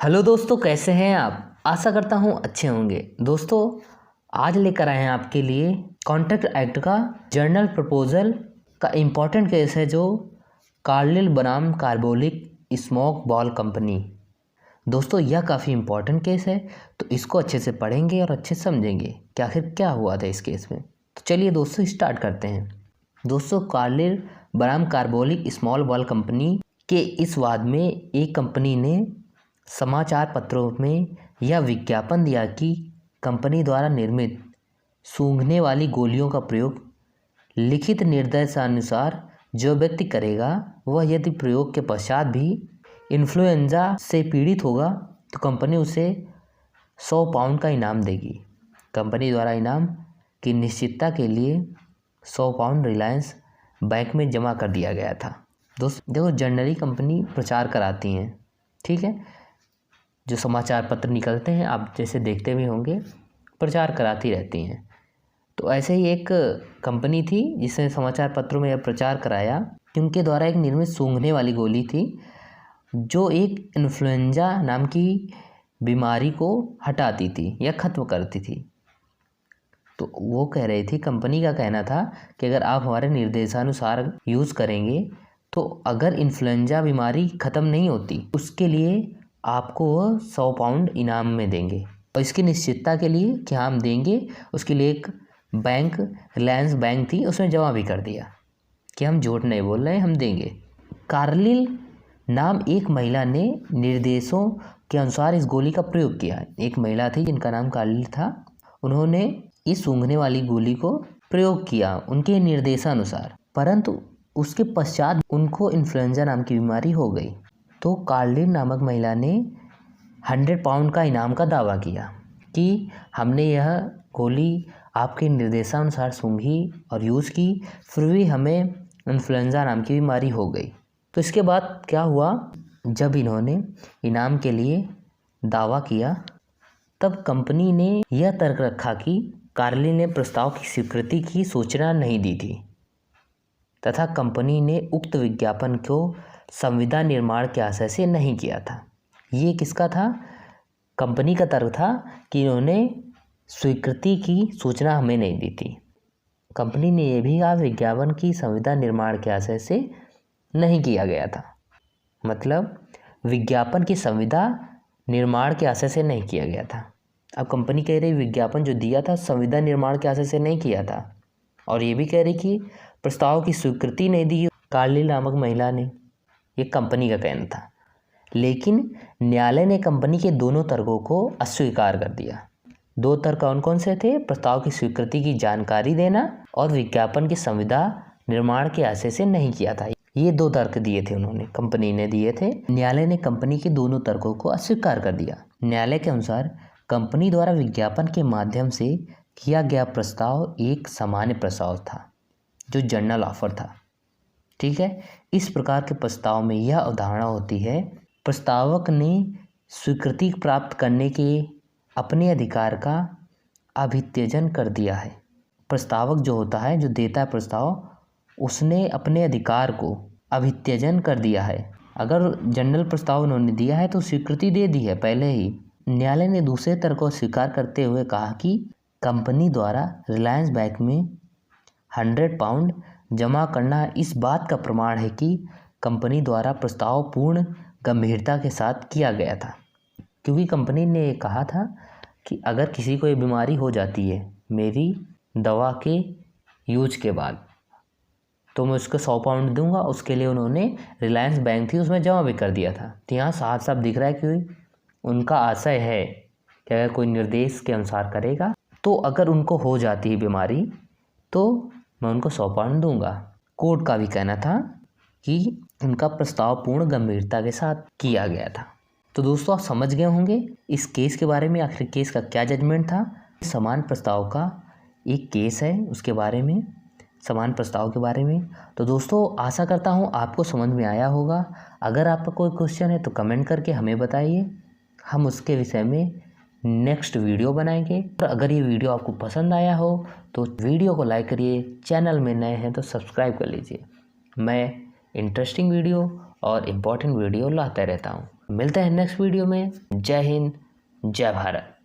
Hello दोस्तों, कैसे हैं आप। आशा करता हूँ अच्छे होंगे। दोस्तों, आज लेकर आए हैं आपके लिए कॉन्ट्रैक्ट एक्ट का जर्नल प्रपोजल का इम्पॉर्टेंट केस है, जो कार्लिल बनाम कार्बोलिक स्मोक बॉल कंपनी। दोस्तों, यह काफ़ी इम्पॉर्टेंट केस है, तो इसको अच्छे से पढ़ेंगे और अच्छे से समझेंगे कि आखिर क्या हुआ था इस केस में। तो चलिए दोस्तों, स्टार्ट करते हैं। दोस्तों, कार्लिल बनाम कार्बोलिक स्मॉल बॉल कंपनी के इस वाद में एक कंपनी ने समाचार पत्रों में यह विज्ञापन दिया कि कंपनी द्वारा निर्मित सूंघने वाली गोलियों का प्रयोग लिखित निर्देशानुसार जो व्यक्ति करेगा, वह यदि प्रयोग के पश्चात भी इन्फ्लुएंजा से पीड़ित होगा तो कंपनी उसे 100 पाउंड का इनाम देगी। कंपनी द्वारा इनाम की निश्चितता के लिए 100 पाउंड रिलायंस बैंक में जमा कर दिया गया था। दोस्तों देखो, जनरली कंपनी प्रचार कराती हैं, ठीक है, जो समाचार पत्र निकलते हैं, आप जैसे देखते भी होंगे, प्रचार कराती रहती हैं। तो ऐसे ही एक कंपनी थी जिसने समाचार पत्रों में यह प्रचार कराया कि उनके द्वारा एक निर्मित सूंघने वाली गोली थी जो एक इन्फ्लुएंजा नाम की बीमारी को हटाती थी या ख़त्म करती थी। तो वो कह रही थी, कंपनी का कहना था कि अगर आप हमारे निर्देशानुसार यूज़ करेंगे तो अगर इन्फ्लुएंजा बीमारी ख़त्म नहीं होती, उसके लिए आपको 100 पाउंड इनाम में देंगे, और इसकी निश्चितता के लिए कि हम देंगे, उसके लिए एक बैंक, रिलायंस बैंक थी, उसमें जमा भी कर दिया कि हम झूठ नहीं बोल रहे हैं, हम देंगे। कार्लिल नाम एक महिला ने निर्देशों के अनुसार इस गोली का प्रयोग किया। एक महिला थी जिनका नाम कार्लिल था, उन्होंने इस सूंघने वाली गोली को प्रयोग किया उनके निर्देशानुसार, परंतु उसके पश्चात उनको इन्फ्लुएंजा नाम की बीमारी हो गई। तो कार्लिल नामक महिला ने 100 पाउंड का इनाम का दावा किया कि हमने यह गोली आपके निर्देशानुसार सूंघी और यूज़ की, फिर भी हमें इन्फ्लुएंजा नाम की बीमारी हो गई। तो इसके बाद क्या हुआ, जब इन्होंने इनाम के लिए दावा किया, तब कंपनी ने यह तर्क रखा कि कार्लिल ने प्रस्ताव की स्वीकृति की सूचना नहीं दी थी तथा कंपनी ने उक्त विज्ञापन को संविदा निर्माण के आशय से नहीं किया था। ये किसका था? कंपनी का तर्क था कि इन्होंने स्वीकृति की सूचना हमें नहीं दी थी। कंपनी ने यह भी कहा विज्ञापन की संविदा निर्माण के आशय से नहीं किया गया था, मतलब विज्ञापन की संविदा निर्माण के आशय से नहीं किया गया था। अब कंपनी कह रही विज्ञापन जो दिया था संविदा निर्माण के आशय से नहीं किया था, और ये भी कह रही कि प्रस्ताव की स्वीकृति नहीं दी कार्लिल नामक महिला ने। ये कंपनी का कहना था, लेकिन न्यायालय ने कंपनी के दोनों तर्कों को अस्वीकार कर दिया। दो तर्क कौन कौन से थे? प्रस्ताव की स्वीकृति की जानकारी देना और विज्ञापन की संविदा निर्माण के आशय से नहीं किया था। ये दो तर्क दिए थे उन्होंने, कंपनी ने दिए थे। न्यायालय ने कंपनी के दोनों तर्कों को अस्वीकार कर दिया। न्यायालय के अनुसार कंपनी द्वारा विज्ञापन के माध्यम से किया गया प्रस्ताव एक सामान्य प्रस्ताव था, जो जर्नल ऑफर था, ठीक है। इस प्रकार के प्रस्ताव में यह अवधारणा होती है, प्रस्तावक ने स्वीकृति प्राप्त करने के अपने अधिकार का अभित्यजन कर दिया है। प्रस्तावक जो होता है, जो देता है प्रस्ताव, उसने अपने अधिकार को अभित्यजन कर दिया है। अगर जनरल प्रस्ताव उन्होंने दिया है तो स्वीकृति दे दी है पहले ही। न्यायालय ने दूसरे तर्क को स्वीकार करते हुए कहा कि कंपनी द्वारा रिलायंस बैंक में 100 पाउंड जमा करना इस बात का प्रमाण है कि कंपनी द्वारा प्रस्ताव पूर्ण गंभीरता के साथ किया गया था, क्योंकि कंपनी ने ये कहा था कि अगर किसी को ये बीमारी हो जाती है मेरी दवा के यूज के बाद, तो मैं उसको 100 पाउंड दूंगा। उसके लिए उन्होंने रिलायंस बैंक थी, उसमें जमा भी कर दिया था। तो यहाँ साफ साफ दिख रहा है कि उनका आशय है कि अगर कोई निर्देश के अनुसार करेगा तो अगर उनको हो जाती है बीमारी तो मैं उनको 100 पाउंड दूंगा। कोर्ट का भी कहना था कि उनका प्रस्ताव पूर्ण गंभीरता के साथ किया गया था। तो दोस्तों, आप समझ गए होंगे इस केस के बारे में, आखिर केस का क्या जजमेंट था। समान प्रस्ताव का एक केस है, उसके बारे में, समान प्रस्ताव के बारे में। तो दोस्तों, आशा करता हूँ आपको समझ में आया होगा। अगर आपका कोई क्वेश्चन है तो कमेंट करके हमें बताइए, हम उसके विषय में नेक्स्ट वीडियो बनाएंगे। और अगर ये वीडियो आपको पसंद आया हो तो वीडियो को लाइक करिए, चैनल में नए हैं तो सब्सक्राइब कर लीजिए। मैं इंटरेस्टिंग वीडियो और इम्पोर्टेंट वीडियो लाता रहता हूँ। मिलते हैं नेक्स्ट वीडियो में। जय हिंद, जय भारत।